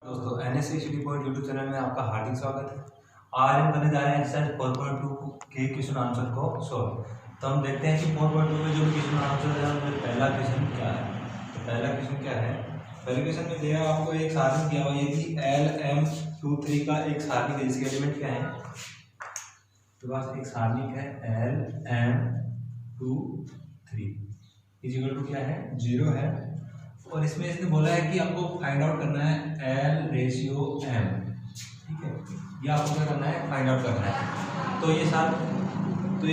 दोस्तों NSCHD point YouTube channel में आपका हार्दिक स्वागत है। आज हम करने जा रहे हैं एक्सरसाइज 4.2 के क्वेश्चन आंसर को सॉल्व। तो हम देखते हैं कि 4.2 में जो क्वेश्चन आंसर है उसमें पहला क्वेश्चन क्या है। तो पहला क्वेश्चन क्या है, पहले क्वेश्चन में दिया आपको एक सारणी दिया हुआ है कि LM23 का एक सारणी है, इसके एलिमेंट क्या है। तो बस एक सारणी है LM23 इक्वल टू क्या है 0 है, और इसमें इसने बोला है कि आपको फाइंड आउट करना है L रेशियो M। ठीक है, ये आपको क्या करना है, फाइंड आउट करना है। तो ये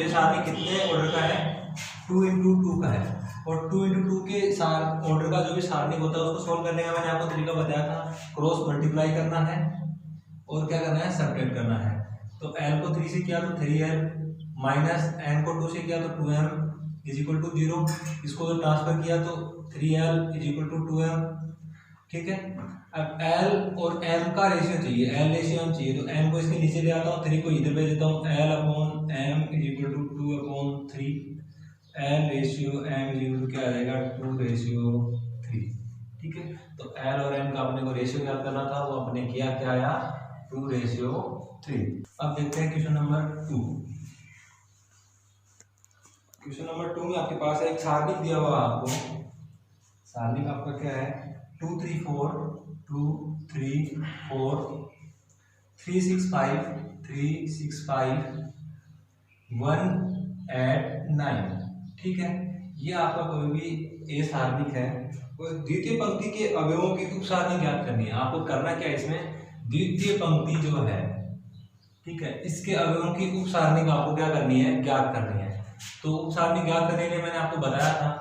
सारणी कितने ऑर्डर का है, 2 into 2 का है, और 2 into 2 के ऑर्डर का जो भी सारणी होता है उसको सोल्व करने का मैंने आपको तरीका बताया था। क्रॉस मल्टीप्लाई करना है और क्या करना है, सब्ट्रैक्ट करना है। तो L को 3 से किया तो 3L माइनस M को 2 से किया तो 2M इज इक्वल टू 0। इसको ट्रांसफर किया तो 3L is equal to 2M। ठीक है, अब L और M का रेशियो चाहिए, L रेशियो M चाहिए, तो M को इसके नीचे ले आता हूँ, 3 को इधर भेज देता हूँ। L upon M is equal to 2 upon 3। L ratio M is equal to क्या आ जाएगा, 2 रेशियो 3। ठीक है, तो L और M का अपने को रेशियो याद करना था, वो अपने किया, क्या आया 2 रेशियो 3। अब देखते हैं क्वेश्चन नंबर 2। क्वेश्चन नंबर 2 में आपके पास एक सारणी दिया हुआ आपको। सारणी आपका क्या है, 2 3 4 2 3 4 3 6 5 3 6 5 1 8 9। ठीक है, ये आपका कोई भी ए सारणी है। द्वितीय पंक्ति के अवयवों की उप सारणी ज्ञात करनी है। आपको करना क्या है, इसमें द्वितीय पंक्ति जो है, ठीक है, इसके अवयवों की उप सारणी का आपको क्या करनी है, ज्ञात करनी है। तो उप सारणी ज्ञात करने के लिए मैंने आपको बताया था,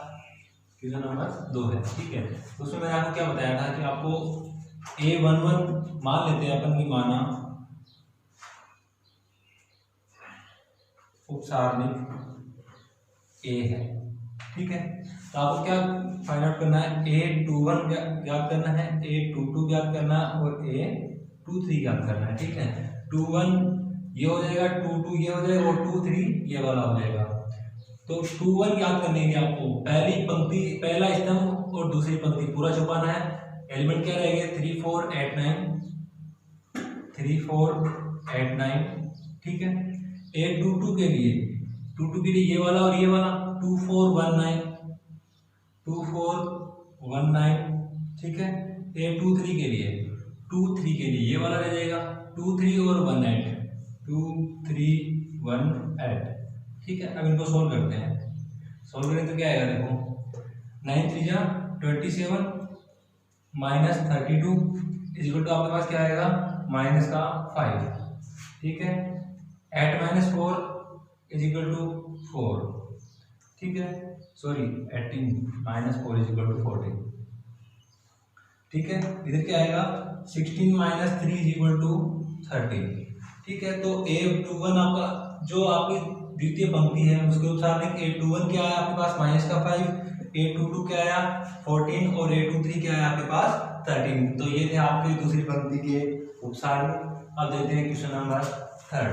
क्वेश्चन नंबर 2 है। ठीक है, तो उसमें मैंने आपको क्या बताया था कि आपको A11 मान लेते हैं अपन की, माना उप सारणी A है। ठीक है, तो आपको क्या फाइंड आउट करना है, A21 ज्ञात करना है, A22 ज्ञात करना है और A23 ज्ञात करना है। ठीक है, 21 ये हो जाएगा, 22 ये हो जाएगा और 23 ये वाला हो जाएगा। तो 21 याद करने के लिए आपको पहली पंक्ति, पहला स्तंभ और दूसरी पंक्ति पूरा छुपाना है। एलिमेंट क्या रहेंगे, 3 4 8 9 3 4 8 9। ठीक है, A22 के लिए, 22 के लिए ये वाला और ये वाला 2 4 1 9 2 4 1 9। ठीक है, A23 के लिए 2 3 के लिए ये वाला रह जाएगा 2 3 और 1 8 2 3 1 8। ठीक है, अब इनको सोल्व करते हैं। सोल्व करें तो क्या आएगा, देखो 9 3 जा 27 माइनस 32 इज इक्वल टू आपके पास क्या आएगा, माइनस का 5। ठीक है, 8 माइनस 4 इज इक्वल टू 4। ठीक है, sorry 18 minus 4 is equal to 14। ठीक है, इधर क्या आएगा, 16 माइनस 3 इज इक्वल टू 13। ठीक है, तो A21 आपका जो आपकी द्वितीय पंक्ति है उसके अनुसार A21 क्या आया आपके पास, माइनस का 5, A22 क्या आया 14 और A23 क्या आया आपके पास 13। तो ये थे आपकी दूसरी पंक्ति के उपसारणी। अब देखते हैं क्वेश्चन नंबर 3।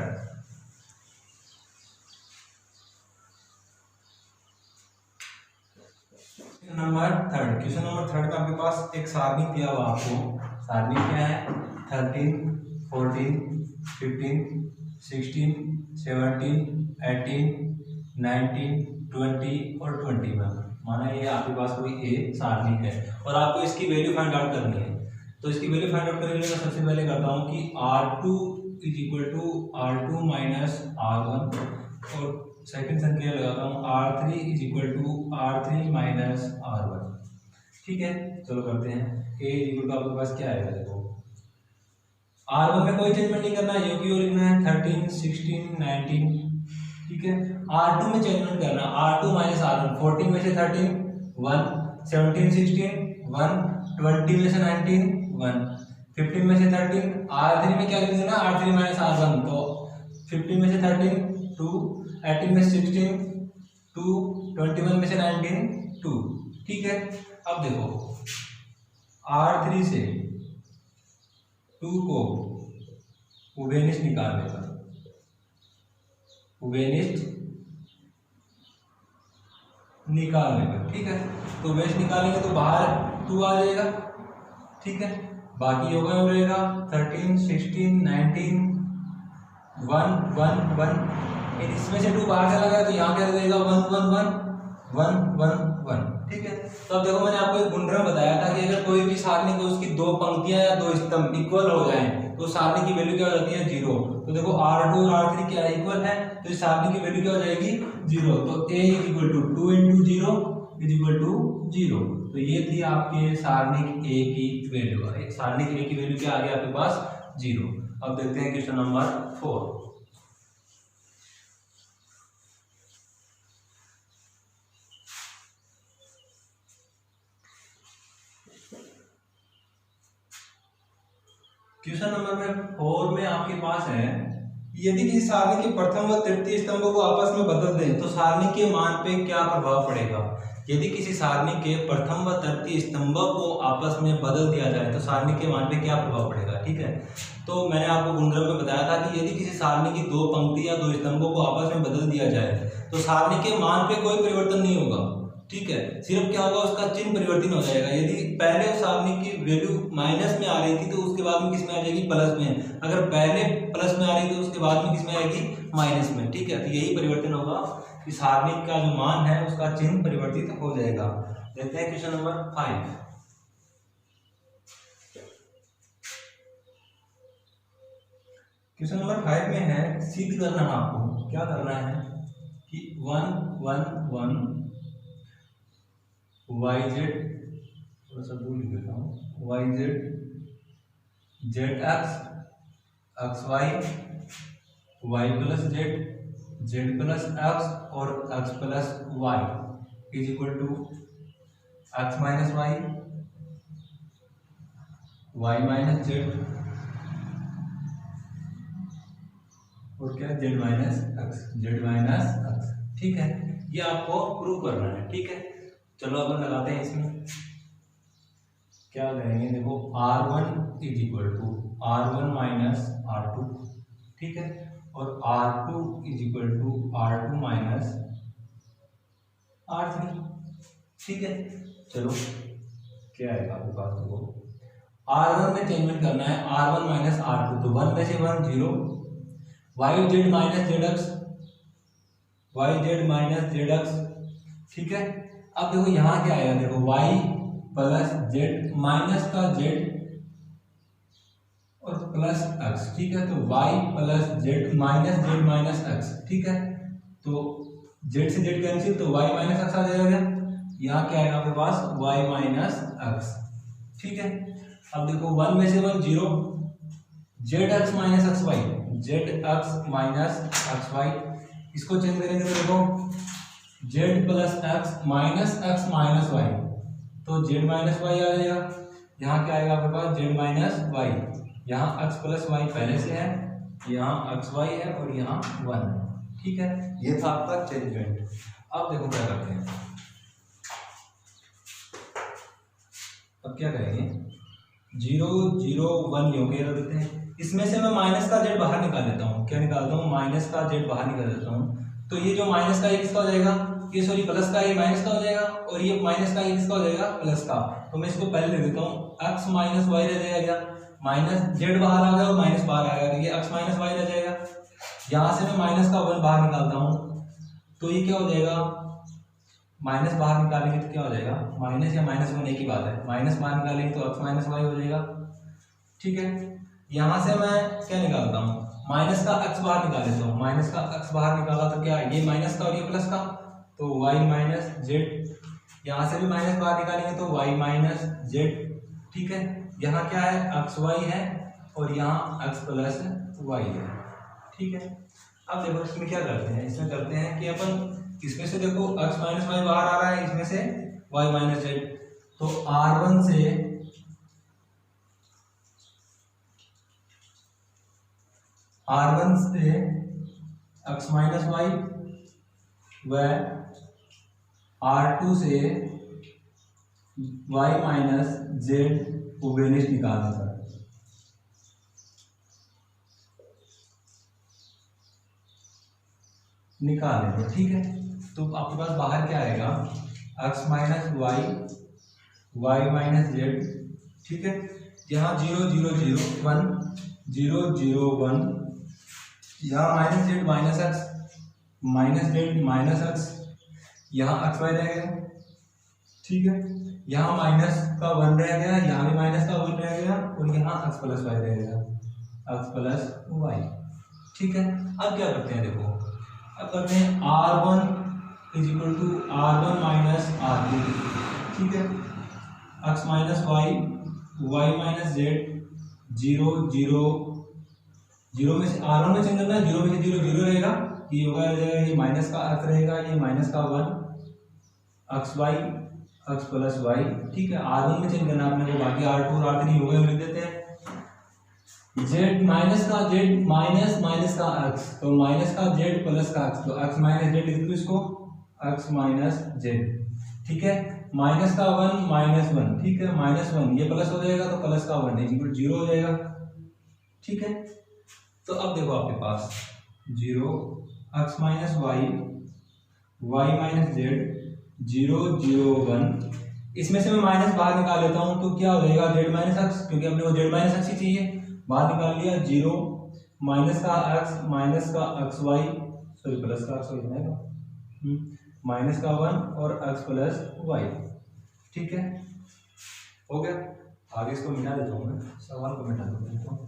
क्वेश्चन नंबर 3 का आपके पास एक सारणी दिया हुआ आपको। सारणी क्या है, 13 14 15 16 17 18 19 20 और 21। माना ये आपके पास कोई ए सारणी है और आपको इसकी वैल्यू फाइंड आउट करनी है। तो इसकी वैल्यू फाइंड आउट करने के लिए मैं सबसे पहले करता हूँ कि R2 is equal to R2 minus R1, और सेकंड संख्या लगाता हूँ R3 is equal to R3 minus R1। ठीक है, चलो करते हैं। ए इज इक्वल टू आपके पास क्या आएगा, देखो R1 में कोई चेंजमेंट नहीं करना है, योगी और लिखना है 13 16 19। ठीक है, R2 में चेंजमेंट करना, R2 माइनस R1, 14 में से 13 1, 17 16 1, 20 में से 19 1, 15 में से 13, R3 में क्या लिख देना, R3 माइनस R1, तो 15 में से 13 2, 18 में से 16 2, 21 में से 19 2। ठीक है, अब देखो R3 से 2 को उभयनिष्ठ निकालने का, उभयनिष्ठ निकालने का। ठीक है, तो उभयनिष्ठ निकालेंगे तो बाहर 2 आ जाएगा। ठीक है, बाकी योगा में रहेगा 13, 16, 19, 1, 1, 1। इसमें से 2 बाहर चला गया तो यहाँ क्या रहेगा 1, 1, 1, 1, 1, 1। ठीक है। तो अब देखो मैंने आपको एक गुणधर्म बताया था कि अगर कोई भी सारणी को उसकी 2 पंक्तियां या 2 स्तंभ इक्वल हो जाएं तो सारणी की वैल्यू क्या हो जाती है 0। तो देखो R2 और R3 क्या इक्वल है, तो इस सारणी की वैल्यू क्या हो जाएगी 0। तो A = 2 × 0 = 0। तो ये थी आपके सारणिक A की वैल्यू। सारणिक A की वैल्यू क्या आ गई आपके पास 0। अब देखते हैं क्वेश्चन नंबर 4। क्वेश्चन नंबर 4 में आपके पास है, यदि किसी सारणी के प्रथम व तृतीय स्तंभों को आपस में बदल दें तो सारणी के मान पे क्या प्रभाव पड़ेगा। यदि किसी सारणी के प्रथम व तृतीय स्तंभों को आपस में बदल दिया जाए तो सारणी के मान पे क्या प्रभाव पड़ेगा। ठीक है। तो मैंने आपको गुणधर्म में बताया था कि यदि किसी सारणी की 2 पंक्ति या 2 स्तंभों को आपस में बदल दिया जाए तो सारणी के मान पे कोई परिवर्तन नहीं होगा। ठीक है। सिर्फ क्या होगा, उसका चिन्ह परिवर्तन हो जाएगा। यदि पहले उस सारणी की वैल्यू माइनस में आ रही थी तो उसके बाद में किस में आ जाएगी प्लस में। अगर पहले प्लस में आ रही तो उसके बाद में किस में आएगी माइनस में। ठीक है। तो यही परिवर्तन होगा कि सारणी का जो मान है उसका चिन्ह परिवर्तित हो जाएगा। देखते हैं क्वेश्चन नंबर 5। क्वेश्चन नंबर 5 में है, सिद्ध करना है आपको। क्या करना है कि 1, 1, 1 YZ, थोड़ा सा दूर लिख देता हूँ, YZ ZX XY Y + Z Z + X और X + Y = X - Y Y - Z और क्या Z - X। ठीक है। ये आपको प्रूव करना है। ठीक है। चलो अपन लगाते हैं इसमें। क्या करेंगे, देखो R1 = R1 - R2। ठीक है। और R2 = R2 - R3। ठीक है। चलो क्या आएगा आपके पास, देखो R1 में चेंजमेंट करना है, R1 - R2। तो 1 में से 1 0, YZ - ZX YZ - ZX। ठीक है। अब देखो यहाँ क्या आएगा, देखो Y + Z माइनस का Z और प्लस X। ठीक है। तो Y + Z माइनस X। ठीक है। तो Z से Z कैंसिल तो Y - X आ जाएगा। यहाँ क्या आएगा आपके पास Y - X। ठीक है। अब देखो 1 में से 1 0, ZX - XY ZX - XY। इसको चेंज करेंगे तो देखो Z + X minus X - Y, तो Z - Y आ जाएगा। यहाँ क्या आएगा आपके पास Z - Y। यहाँ X + Y पहले से है, यहाँ XY है और यहाँ 1 है। ठीक है। ये था आपका चेंजमेंट। अब देखो क्या करते हैं, अब क्या करेंगे 0 0 1 योग्य रख देते हैं। इसमें से मैं माइनस का Z बाहर निकाल लेता हूँ। क्या निकालता हूँ, माइनस का Z बाहर निकाल देता हूँ। तो ये जो माइनस का ये किसका हो जाएगा, ये सॉरी प्लस का ये माइनस का हो जाएगा और ये माइनस का ये किसका हो जाएगा प्लस का। तो मैं इसको पहले लिख देता हूँ, x - y रह जाएगा, माइनस Z बाहर आ गया और माइनस बाहर आ गया, तो ये x - y रह जाएगा। यहाँ से मैं माइनस का 1 बाहर निकालता हूँ तो ये क्या हो जाएगा, माइनस बाहर निकालेंगे तो क्या हो जाएगा, माइनस या -1 एक ही बात है, माइनस बाहर निकालेंगे तो x - y हो जाएगा। ठीक है। यहाँ से मैं क्या निकालता हूँ, माइनस का x बाहर निकाल लेता हूँ। माइनस का x बाहर निकाला तो क्या, ये माइनस का और ये प्लस का, तो y - z। यहाँ से भी माइनस बाहर निकालेंगे तो y - z। ठीक है। यहाँ क्या है, xy है और यहाँ x + y है। ठीक है। अब देखो इसमें क्या करते हैं, इसमें करते हैं कि अपन इसमें से देखो x - y बाहर आ रहा है, इसमें से y - z। तो R1 से x - y व R2 से y - z को बेनिश निकालना था। निकाल लेंगे। ठीक है। तो आपके पास बाहर क्या आएगा, x - y y - z। ठीक है। यहाँ 0 0 0 1 0 0 1, यहाँ minus Z minus X minus Z minus x, यहाँ एक्स वाई रह गया, ठीक है। यहाँ माइनस का 1 रह गया, यहाँ भी माइनस का 1 रह गया, और यहाँ एक्स प्लस वाई रह गया, एक्स प्लस वाई, ठीक है। अब क्या करते हैं, देखो अब करते हैं R1 is equal to R1 minus R2, ठीक है। X minus Y, Y minus Z, 0 0 0 में से R1 में चेंज करना है, 0 में से 0 0 रहेगा, ये होगा रहेगा, ये माइनस का एक्स रहेगा, ये माइनस का 1 X Y X plus Y, ठीक है। R1 में चेंज करना है अपने को, बाकी R2 और R3 हो गए, लिख देते हैं। जेड माइनस का जेड माइनस माइनस का एक्स, तो माइनस का जेड प्लस का एक्स, तो एक्स माइनस जेड लिख दो इसको, एक्स माइनस जेड, ठीक है। माइनस का 1 माइनस 1, ठीक है, माइनस 1 ये प्लस हो जाएगा, तो प्लस का 1 इक्वल 0 हो जाएगा, ठीक है। तो अब देखो आपके पास 0 X minus Y, Y minus Z, 0 0 1, इसमें से मैं माइनस बाहर निकाल लेता हूँ, तो क्या हो जाएगा जेड माइनस एक्स, क्योंकि अपने को जेड माइनस एक्स ही चाहिए, बाहर निकाल लिया। 0 माइनस का एक्स वाई, सॉरी प्लस का एक्स वाई है, माइनस का 1 और एक्स प्लस वाई, ठीक है, हो गया। आगे इसको मिटा देता हूँ मैं, सवाल को मिटा देता हूँ।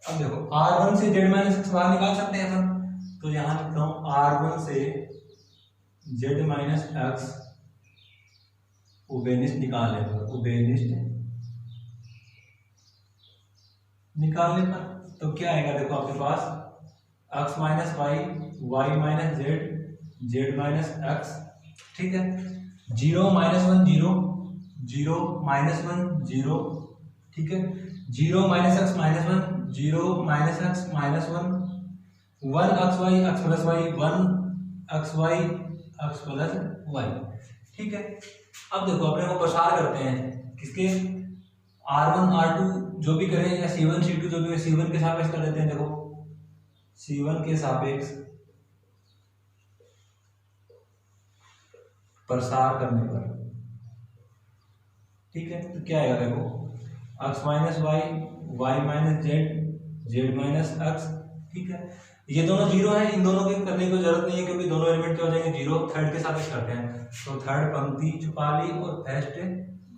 अब देखो R1 से जेड माइनस एक्स बाहर निकाल सकते हैं अपन, तो यहाँ लिखता हूँ R1 से जेड माइनस एक्स उबेनिस्ट निकालने पर, उबेनिस्ट निकालने पर तो क्या आएगा, देखो आपके पास X minus Y, Y minus Z, Z minus X, ठीक है। 0 माइनस 1 0, 0 माइनस 1 0, ठीक है। 0 minus X minus 1, 0 minus X minus 1, 1 X Y X plus Y, 1 X Y X plus Y, ठीक है। अब देखो अपने को प्रसार करते हैं किसके, R1 R2 जो भी करें, या C1 C2 जो भी, C1 के सापेक्ष कर देते हैं। देखो C1 के सापेक्ष प्रसार करने पर, ठीक है, तो क्या आएगा, देखो X minus Y, Y minus Z, Z minus X, ठीक है। ये दोनों 0 है, इन दोनों के करने की जरूरत नहीं है, क्योंकि दोनों एलिमेंट क्या हो जाएंगे 0। थर्ड के सापेक्ष करते हैं, तो थर्ड पंक्ति छुपा ली और फर्स्ट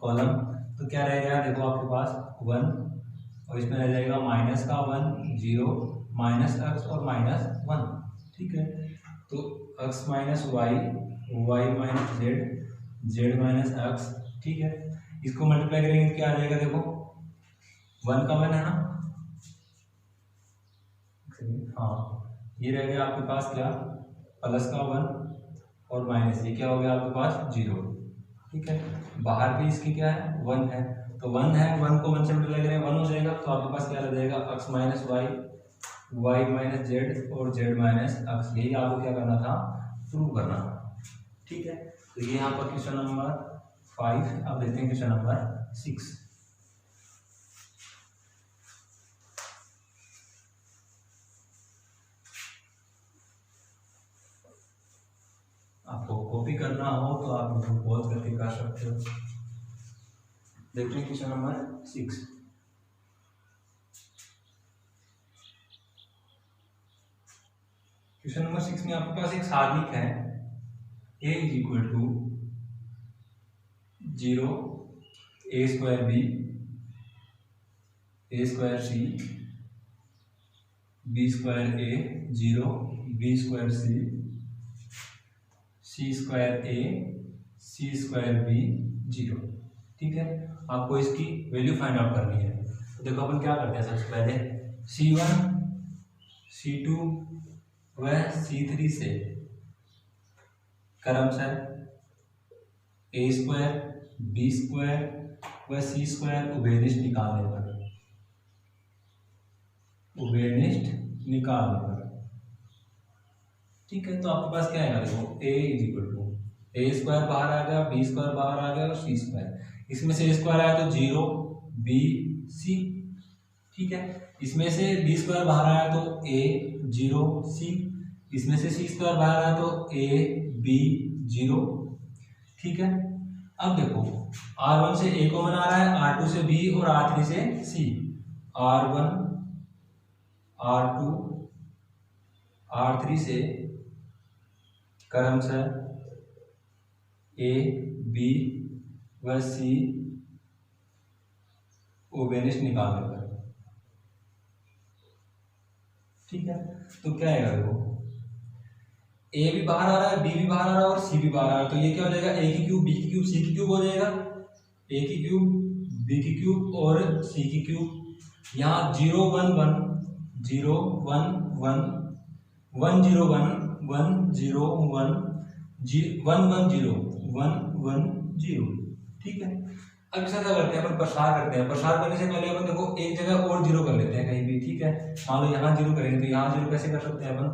कॉलम, तो क्या रह गया, देखो आपके पास 1, और इसमें रह जाएगा माइनस का 1 0 माइनस एक्स और माइनस 1, ठीक है। तो X minus Y, Y minus Z, Z minus X, ठीक है। इसको मल्टीप्लाई करेंगे तो क्या आ जाएगा, देखो 1 का 1 है ना, हाँ, ये रह गया आपके पास क्या, प्लस का 1 और माइनस, ये क्या हो गया आपके पास 0, ठीक है। बाहर भी इसकी क्या है 1 है, तो 1 है, 1 को 1 से मल्टीप्लाई करेंगे 1 हो जाएगा, तो आपके पास क्या रह जाएगा, X minus Y, Y minus Z और जेड माइनस एक्स। यही आपको क्या करना था, प्रूव करना था, ठीक है। तो ये यहाँ पर क्वेश्चन नंबर 5। अब देखते हैं क्वेश्चन नंबर 6। आपको कॉपी करना हो तो आप इसको पॉज करके कर सकते हो। देखते हैं क्वेश्चन नंबर 6। क्वेश्चन नंबर 6 में आपके पास एक सारणिक है, a is equal to 0 a square b, a square c, b square a 0 b square c, C square A, C square B 0, ठीक है। आपको इसकी वैल्यू फाइंड आउट करनी है। तो देखो अपन क्या करते हैं, सबसे पहले C1 C2 व C3 से क्रमशः ए स्क्वायर, बी स्क्वायर व सी स्क्वायर उभयनिष्ठ निकालने पर, उभयनिष्ठ निकालने पर, ठीक है। तो आपके पास क्या आएगा, देखो a is equal to A square बाहर आ गया, बी स्क्वायर बाहर आ गया और सी स्क्वायर, इसमें से a स्क्वायर आया तो 0 b c, ठीक है। इसमें से b स्क्वायर बाहर आया तो a 0 c, इसमें से सी स्क्वायर बाहर आया तो ए बी 0, ठीक है। अब देखो R1 से ए कॉमन आ रहा है, R2 से बी और R3 से सी। R1 R2 R3 से क्रमशः ए बी व सी ओबेनिश निकालने पर, ठीक है। तो क्या आएगा देखो, ए भी बाहर आ रहा है, बी भी बाहर आ रहा है और सी भी बाहर आ रहा है, तो ये क्या हो जाएगा, ए की क्यूब बी की क्यूब सी की क्यूब हो जाएगा, ए की क्यूब बी की क्यूब और सी की क्यूब। यहाँ 0 1 1 0 1 1 1 0 1 1 0 1 1 1 0 1 1 0, ठीक है। अब इसका क्या करते हैं अपन, प्रसार करते हैं। प्रसार करने से पहले अपन देखो एक जगह और 0 कर लेते हैं कहीं भी, ठीक है। मान लो यहाँ 0 करेंगे तो यहाँ 0 कैसे कर सकते हैं अपन,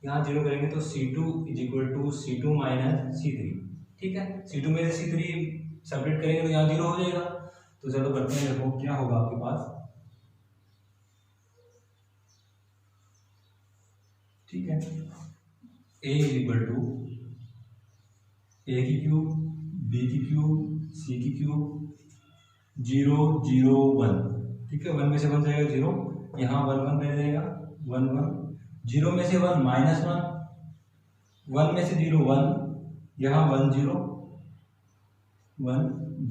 यहाँ 0 करेंगे तो C2 = C2 - C3, ठीक है। C2 में से C3 सेपरेट करेंगे तो यहाँ 0 हो जाएगा। तो चलो करते हैं, देखो क्या होगा आपके पास, ठीक है। A = A की क्यूब B की क्यूब C की क्यूब 0 0 1, ठीक है। 1 में से 1 जाएगा 0, यहाँ 1 1 रह जाएगा 1 1, 0 में से 1 -1, 1 में से 0 1, यहाँ 1 0 1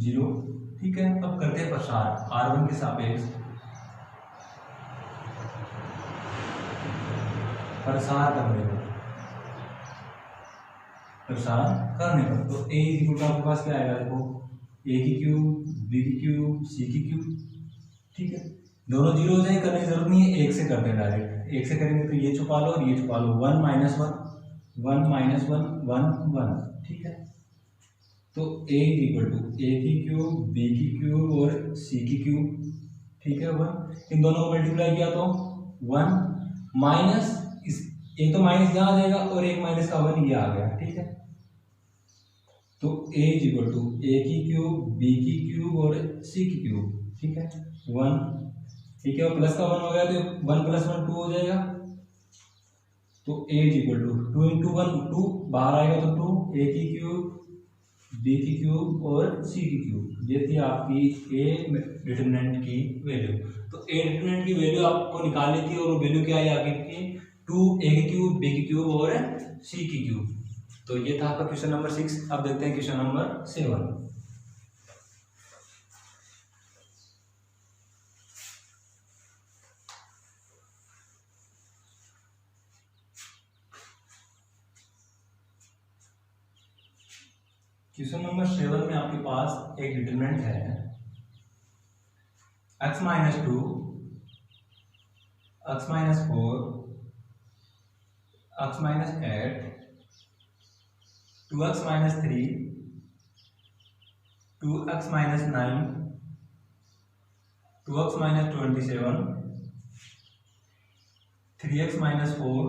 0, ठीक है। अब करते हैं प्रसार R1 के सापेक्ष, प्रसार करने पर, प्रसार करने पर तो A = आपके पास क्या आएगा, देखो A की क्यूब B की क्यूब C की क्यूब, ठीक है। दोनों 0 हो जाए, करने की जरूरत नहीं है, 1 से करते हैं डायरेक्ट। 1 से करेंगे तो ये छुपा लो और ये छुपा लो, 1 - 1 1 - 1 1 1, ठीक है। तो A = A की क्यूब B की क्यूब और C की क्यूब, ठीक है। 1 इन दोनों को मल्टीप्लाई किया तो 1 माइनस एक तो माइनस यहाँ आ जाएगा और एक माइनस का 1 ये आ गया, ठीक है। तो A = A की क्यूब B की क्यूब और C की क्यूब, ठीक है। 1, ठीक है, और प्लस का 1 हो गया तो 1 + 1 2 हो जाएगा। तो A = 2 × 1 2 बाहर आएगा तो 2, A की क्यूब B की क्यूब और C की क्यूब। ये थी आपकी A डिटरमिनेंट की वैल्यू। तो A डिटरमिनेंट की वैल्यू आपको निकालनी थी और वो वैल्यू क्या आई आगे की, 2 A की क्यूब B की क्यूब और C की क्यूब। तो ये था आपका क्वेश्चन नंबर 6। अब देखते हैं क्वेश्चन नंबर 7। क्वेश्चन नंबर 7 में आपके पास एक डिटरमिनेंट है x - 2 x - 4 x - 8 2x - 3 2x - 9 2x - 27 3x - 4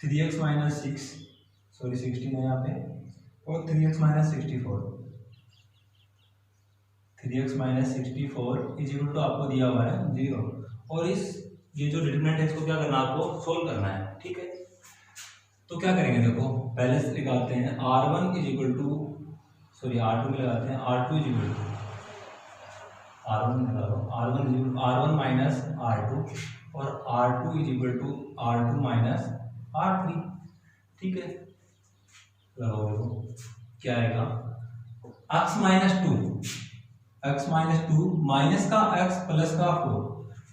3x - 6 sorry 16 है यहाँ पे, और 3x - 64 3x - 64 = आपको दिया हुआ है 0। और ये जो डिटरमिनेंट है इसको क्या करना है, आपको सोल्व करना है, ठीक है। तो क्या करेंगे, देखो पहले से लगाते हैं R1 = सॉरी R2 में लगाते हैं, R2 = R1 में लगा लो, R1 - R2 और R2 = R2 - R3, ठीक है। लगाओ, देखो क्या आएगा, x - 2 माइनस का x प्लस का 4,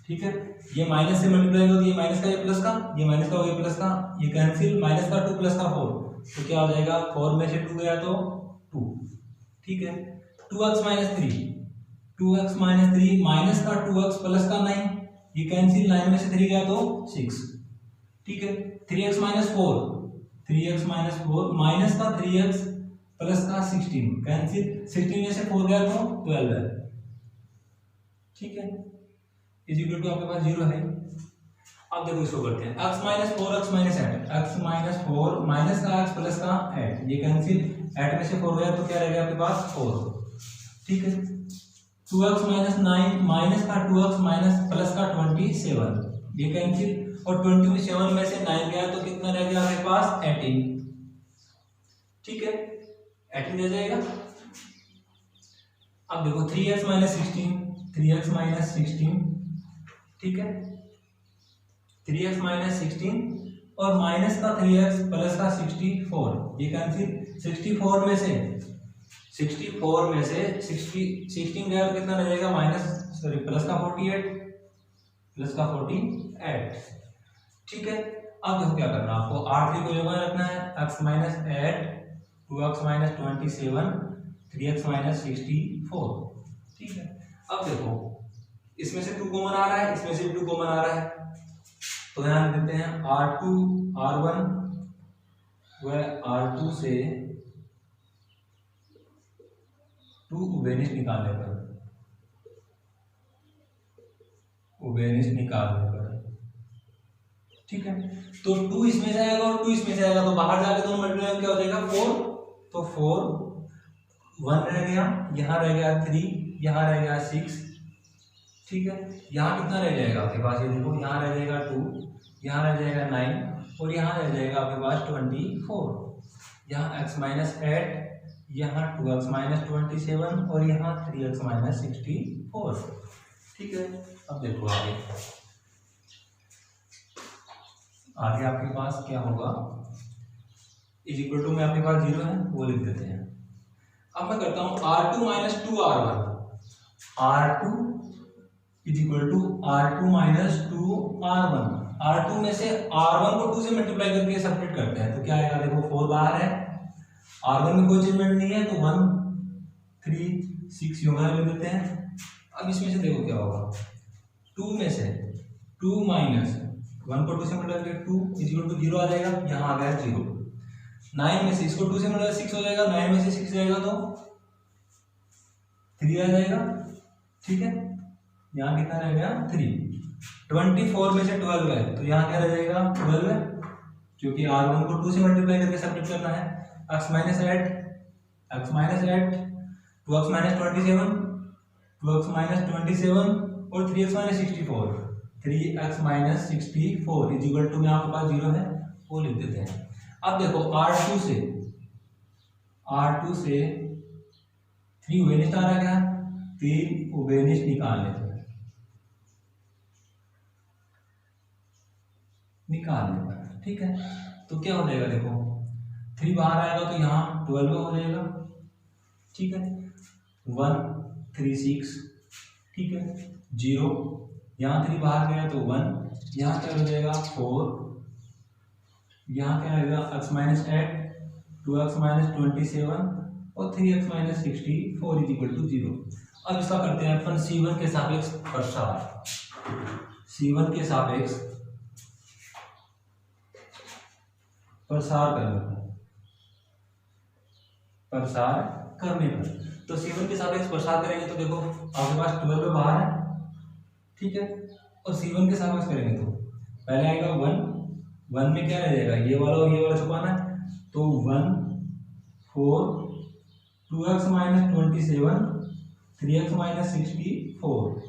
ठीक है। ये माइनस से मल्टीप्लाई हो, ये माइनस का ये प्लस का, ये माइनस का ये प्लस का, ये कैंसिल, माइनस का 2 प्लस का 4, तो क्या हो जाएगा, 4 में से 2 गया तो 2, ठीक है। 2x - 3 माइनस का 2x प्लस का 9, ये कैंसिल, 9 में से 3 गया तो 6, ठीक है। 3x - 4 माइनस का 3x प्लस का 16, कैंसिल, 16 में से 4 गया तो 12 है, ठीक है। इक्वल टू आपके पास 0 है। अब देखो इसको करते हैं, x - 4 x - 8 x - 4 माइनस का x प्लस का 8, ये कैंसिल, 8 में से 4 गया तो क्या रहेगा आपके पास 4, ठीक है। 2x - 9 माइनस का 2x माइनस प्लस का 27, ये कैंसिल, और 27 में से 9 गया तो कितना रह गया आपके पास 18। ठीक है 18 रह जाएगा। अब देखो 3x माइनस 16, 3x माइनस 16, ठीक है 3x माइनस 16 और माइनस का 3x प्लस का 64, ये कैंसिल 64 में से 16 गया तो कितना रह जाएगा माइनस सॉरी प्लस का 48, प्लस का 48। ठीक है अब देखो क्या करना है आपको, R3 को जगह रखना है, x minus 8, 2x minus 27, 3x minus 64। ठीक है अब देखो इसमें से 2 कॉमन आ रहा है, इसमें से 2 कॉमन आ रहा है, तो यहाँ देते हैं R2 R1 व R2 से 2 उबेनिश निकालने पर, उबेनिश निकालने पर, ठीक है तो 2 इसमें से आएगा और 2 इसमें से आएगा, तो बाहर जाके दोनों मल्टीप्लाई क्या हो जाएगा 4, तो 4 1 रह गया, यहाँ रह गया 3, यहाँ रह गया 6। ठीक है यहाँ कितना रह जाएगा आपके पास, ये देखो यहाँ रह जाएगा 2, यहाँ रह जाएगा 9 और यहाँ रह जाएगा आपके पास 24। यहाँ x माइनस 8, यहाँ 2x माइनस 27 और यहाँ 3x माइनस 64। ठीक है अब देखो आगे आपके पास क्या होगा, इज इक्वल टू में आपके पास 0 है वो लिख देते हैं। अब मैं करता हूँ R2 minus 2R1, R2 is equal to R2 minus 2R1। R2 में से R1 को 2 से मल्टीप्लाई करके सेपरेट करते हैं तो क्या आएगा, देखो 4 बाहर है, R1 में कोई चेंजमेंट नहीं है तो 1 3 6 योगा ले देते हैं। अब इसमें से देखो क्या होगा, 2 में से 2 माइनस 1 को 2 से मल्टीप्लाई करके 2 इज इक्वल टू 0 आ जाएगा, यहाँ आ गया 0। 9 में से इसको 2 से मल्टीप्लाई 6 हो जाएगा, 9 में से 6 जाएगा तो 3 आ जाएगा। ठीक है यहाँ कितना रह गया 3। 24 में से 12 है तो यहाँ क्या रह जाएगा 12 है, क्योंकि R1 को 2 से मल्टीप्लाई करके सब्ट्रैक्ट करना है। x minus 8, 2x minus 27, 2x minus 27 और 3x minus 64, 3x minus 64 is equal to में आपके पास 0 है वो लिख देते हैं। अब देखो R2 से 3 उबेनिश आ रहा क्या, 3 उबेनिश निकालने पर ठीक है तो क्या हो जाएगा, देखो 3 बाहर आएगा तो यहाँ 12 हो जाएगा। ठीक है 1 3 6, ठीक है 0, यहाँ 3 बाहर गया तो 1, यहाँ क्या हो जाएगा 4, यहाँ क्या आएगा x माइनस 8, 2x माइनस 27 और 3x minus 64 is equal to 0। अब इसका करते हैं अपन C1 के सापेक्ष प्रसार, C1 के सापेक्ष प्रसार करने पर तो C1 के सापेक्ष प्रसार करेंगे तो देखो आपके पास 12 बाहर है, ठीक है और C1 के सापेक्ष करेंगे तो पहले आएगा 1 में क्या रह जाएगा, ये वाला और ये वाला छुपाना है तो 1 4, 2x माइनस 27, 3x माइनस 64,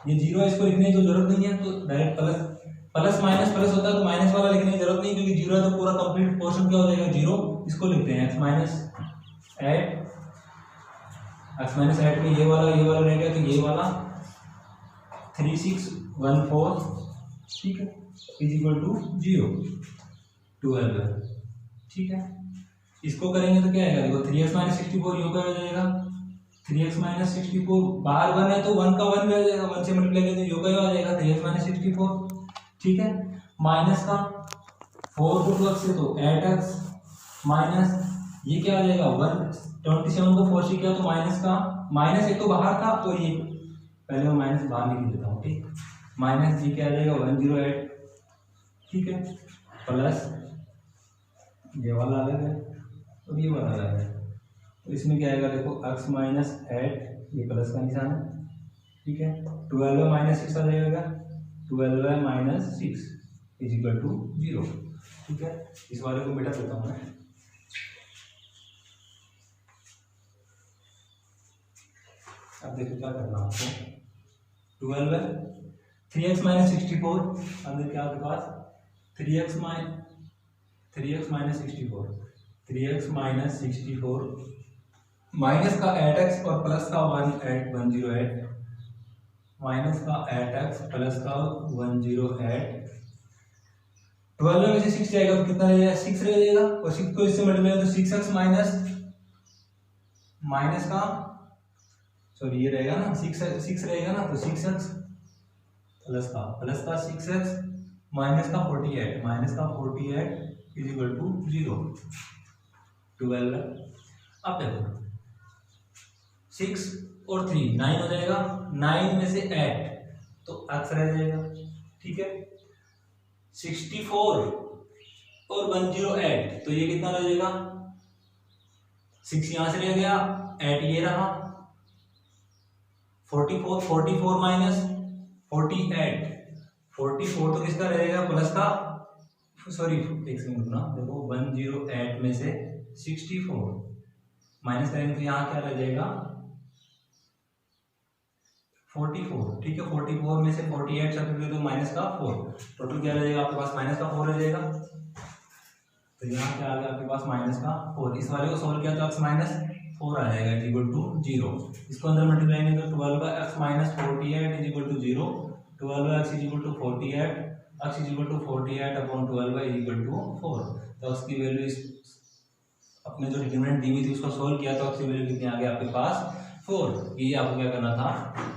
ये 0 है इसको लिखने की जरूरत नहीं है, तो डायरेक्ट प्लस माइनस प्लस होता है तो माइनस वाला लिखने की जरूरत नहीं, क्योंकि 0 है तो पूरा कंप्लीट पोर्शन क्या हो जाएगा 0, इसको लिखते हैं x माइनस 8 में ये वाला रह गया तो ये वाला 3614, ठीक है इज इक्वल टू 0 12 है। ठीक है इसको करेंगे तो क्या आएगा, देखो 3x माइनस 64 यूं का हो जाएगा, 3x माइनस 64 बाहर 1 है तो 1 का 1 रह जाएगा, 1 से मल्टीप्लाई करेंगे तो यूं का आ जाएगा 3x माइनस 64। ठीक है माइनस का 4 को 2x से तो 8x माइनस ये क्या आ जाएगा 127 को 4 से किया तो माइनस का माइनस एक तो बाहर था और ये पहले मैं माइनस बाहर लिख देता हूँ, ठीक माइनस जी क्या आ जाएगा 108, ठीक है प्लस ये वाला अलग है और ये वाला अलग है, तो इसमें क्या आएगा देखो x माइनस 8 ये प्लस का निशान है, ठीक है 12 माइनस 6 आ जाएगा, 12 माइनस 6 इज इक्वल टू 0। ठीक है इस वाले को मिटा देता हूँ मैं, अब देखो क्या करना आपको 12 3x माइनस 64 अंदर क्या आपके पास 3x minus 64, 3x minus 64 minus का 8x और प्लस का 108 माइनस का 8x प्लस का 108। 12 में से 6 जाएगा तो कितना रहेगा, 6 रह जाएगा, और 6 को इससे मल्टीप्लाई तो 6x माइनस का सॉरी ये रहेगा ना 6 रहेगा ना, तो 6x प्लस का 6x माइनस का 48 इज इक्वल टू 0। 12 अब देखो 6 और 3 9 हो जाएगा, 9 में से 8 तो x रह जाएगा, ठीक है। 64 और 108 तो ये कितना रह जाएगा, 6 यहां से रह गया, 8 ये रहा, 44 माइनस 48, 44 तो किसका रहेगा, प्लस का सॉरी एक सेकंड ना, देखो 108 में से 64 माइनस करेंगे तो यहाँ क्या रह जाएगा 44, ठीक है। 44 में से 48 सब तो माइनस का 4, टोटल क्या रहेगा आपके पास, माइनस का 4 रह जाएगा। तो यहाँ क्या आ गया आपके पास, माइनस का 4। इस वाले को सोल्व किया तो x माइनस 4 आ जाएगा इज इक्वल टू 0। इसको अंदर मल्टीप्लाई करेंगे तो 12x minus 48 is equal to 0, 12x is equal to 48, x is equal to 48 upon 12 is equal to 4। तो x की वैल्यू अपने जो डिटरमिनेंट दी हुई थी उसको सोल्व किया तो x की वैल्यू कितनी आ गई आपके पास 4। ये आपको क्या करना था।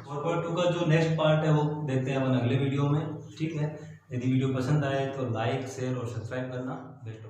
4.2 का जो नेक्स्ट पार्ट है वो देखते हैं अपन अगले वीडियो में, ठीक है। यदि वीडियो पसंद आए तो लाइक शेयर और सब्सक्राइब करना। बेस्ट।